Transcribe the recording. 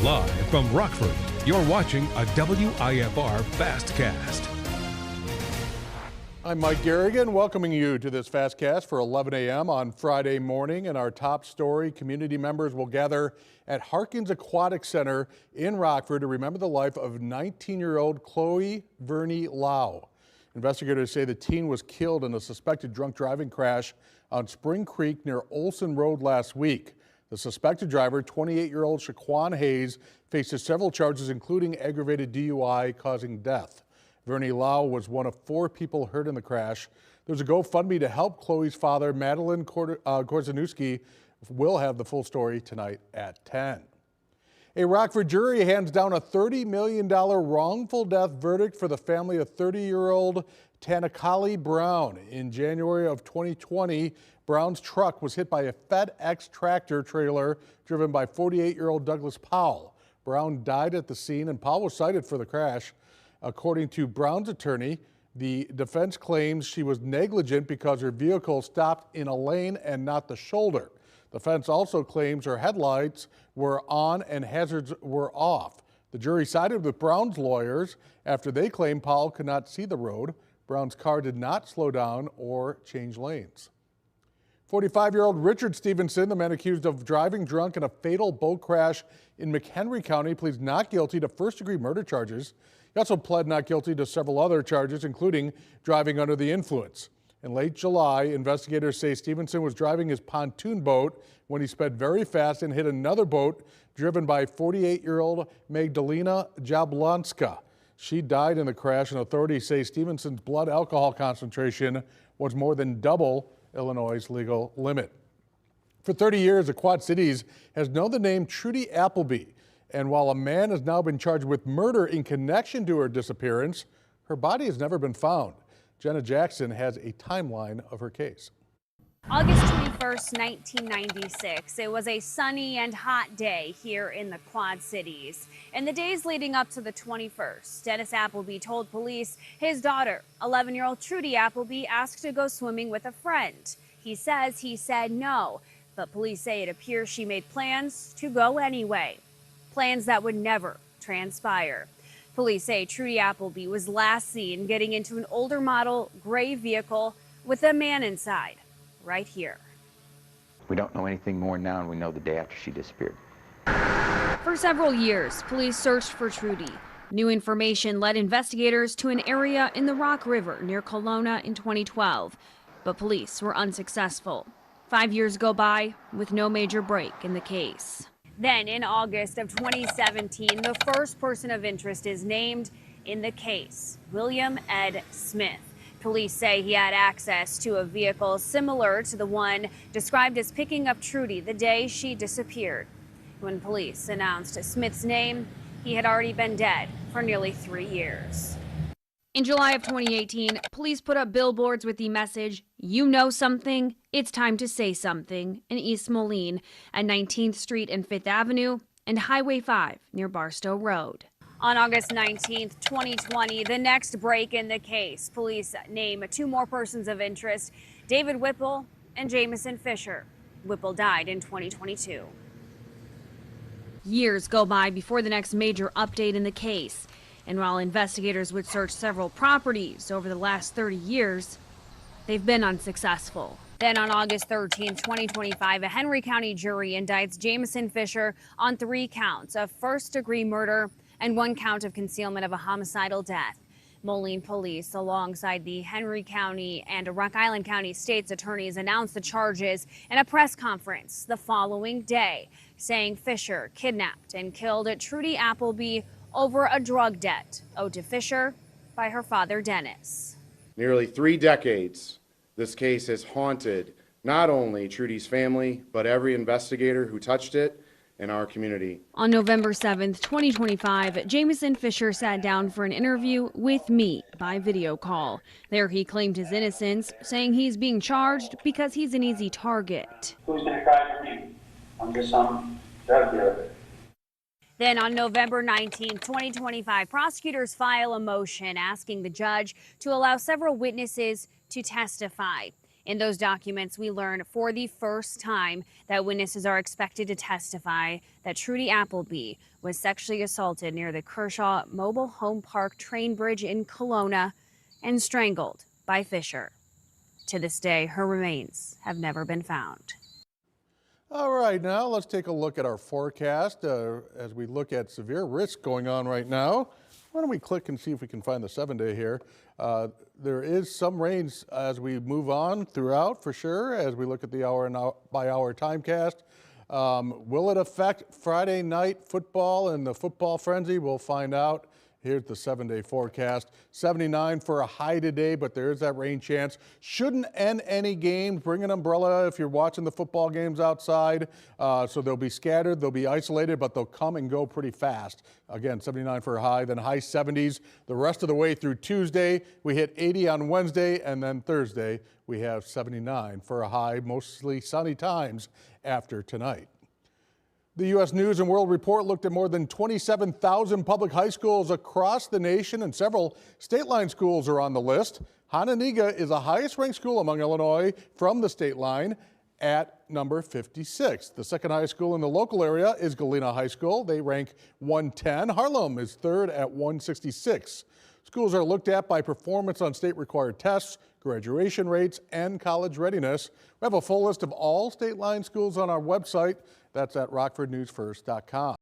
Live from Rockford, you're watching a WIFR Fastcast. I'm Mike Garrigan, welcoming you to this Fastcast for 11 a.m. on Friday morning. And our top story, community members will gather at Harkins Aquatic Center in Rockford to remember the life of 19-year-old Chloe Verney Lau. Investigators say the teen was killed in a suspected drunk driving crash on Spring Creek near Olson Road last week. The suspected driver, 28-year-old Shaquan Hayes, faces several charges, including aggravated DUI causing death. Verney Lau was one of 4 people hurt in the crash. There's a GoFundMe to help Chloe's father, Madeline Korzanuski. We'll have the full story tonight at 10. A Rockford jury hands down a $30 million wrongful death verdict for the family of 30-year-old Tanakali Brown. In January of 2020, Brown's truck was hit by a FedEx tractor trailer driven by 48-year-old Douglas Powell. Brown died at the scene and Powell was cited for the crash. According to Brown's attorney, the defense claims she was negligent because her vehicle stopped in a lane and not the shoulder. The defense also claims her headlights were on and hazards were off. The jury sided with Brown's lawyers after they claimed Powell could not see the road. Brown's car did not slow down or change lanes. 45-year-old Richard Stevenson, the man accused of driving drunk in a fatal boat crash in McHenry County, pleads not guilty to first-degree murder charges. He also pled not guilty to several other charges, including driving under the influence. In late July, investigators say Stevenson was driving his pontoon boat when he sped very fast and hit another boat driven by 48-year-old Magdalena Jablonska. She died in the crash, and authorities say Stevenson's blood alcohol concentration was more than double Illinois' legal limit. For 30 years, the Quad Cities has known the name Trudy Appleby. And while a man has now been charged with murder in connection to her disappearance, her body has never been found. Jenna Jackson has a timeline of her case. August 21st, 1996. It was a sunny and hot day here in the Quad Cities. In the days leading up to the 21st, Dennis Appleby told police his daughter, 11-year-old Trudy Appleby, asked to go swimming with a friend. He says he said no, but police say it appears she made plans to go anyway. Plans that would never transpire. Police say Trudy Appleby was last seen getting into an older model gray vehicle with a man inside. Right here. We don't know anything more now than we know the day after she disappeared. For several years, police searched for Trudy. New information led investigators to an area in the Rock River near Kelowna in 2012, but police were unsuccessful. 5 years go by with no major break in the case. Then in August of 2017, the first person of interest is named in the case, William Ed Smith. Police say he had access to a vehicle similar to the one described as picking up Trudy the day she disappeared. When police announced Smith's name, he had already been dead for nearly 3 years. In July of 2018, police put up billboards with the message, "You know something, it's time to say something," in East Moline at 19th Street and 5th Avenue and Highway 5 near Barstow Road. On August 19th, 2020, the next break in the case, police name 2 more persons of interest, David Whipple and Jamison Fisher. Whipple died in 2022. Years go by before the next major update in the case. And while investigators would search several properties over the last 30 years, they've been unsuccessful. Then on August 13, 2025, a Henry County jury indicts Jamison Fisher on 3 counts of first-degree murder and 1 count of concealment of a homicidal death. Moline police, alongside the Henry County and Rock Island County state's attorneys, announced the charges in a press conference the following day, saying Fisher kidnapped and killed Trudy Appleby over a drug debt owed to Fisher by her father, Dennis. Nearly 3 decades, this case has haunted not only Trudy's family, but every investigator who touched it in our community. On November 7th, 2025, Jamison Fisher sat down for an interview with me by video call. There he claimed his innocence, saying he's being charged because he's an easy target. Who's going to cry for me? I'm just some drug dealer. Then on November 19, 2025, prosecutors file a motion asking the judge to allow several witnesses to testify. In those documents, we learn for the first time that witnesses are expected to testify that Trudy Appleby was sexually assaulted near the Kershaw Mobile Home Park train bridge in Kelowna and strangled by Fisher. To this day, her remains have never been found. All right, now let's take a look at our forecast as we look at severe risk going on right now. Why don't we click and see if we can find the 7-day here. There is some rains as we move on throughout, for sure, as we look at the hour and by hour timecast. Will it affect Friday night football and the football frenzy? We'll find out. Here's the 7-day forecast. 79 for a high today, but there is that rain chance. Shouldn't end any games. Bring an umbrella if you're watching the football games outside. So they'll be scattered, they'll be isolated, but they'll come and go pretty fast. Again, 79 for a high, then high 70s the rest of the way through Tuesday. We hit 80 on Wednesday, and then Thursday we have 79 for a high, mostly sunny times after tonight. The U.S. News and World Report looked at more than 27,000 public high schools across the nation, and several state line schools are on the list. Hononegah is the highest ranked school among Illinois from the state line at number 56. The second highest school in the local area is Galena High School. They rank 110. Harlem is third at 166. Schools are looked at by performance on state required tests, graduation rates, and college readiness. We have a full list of all state line schools on our website. That's at rockfordnewsfirst.com.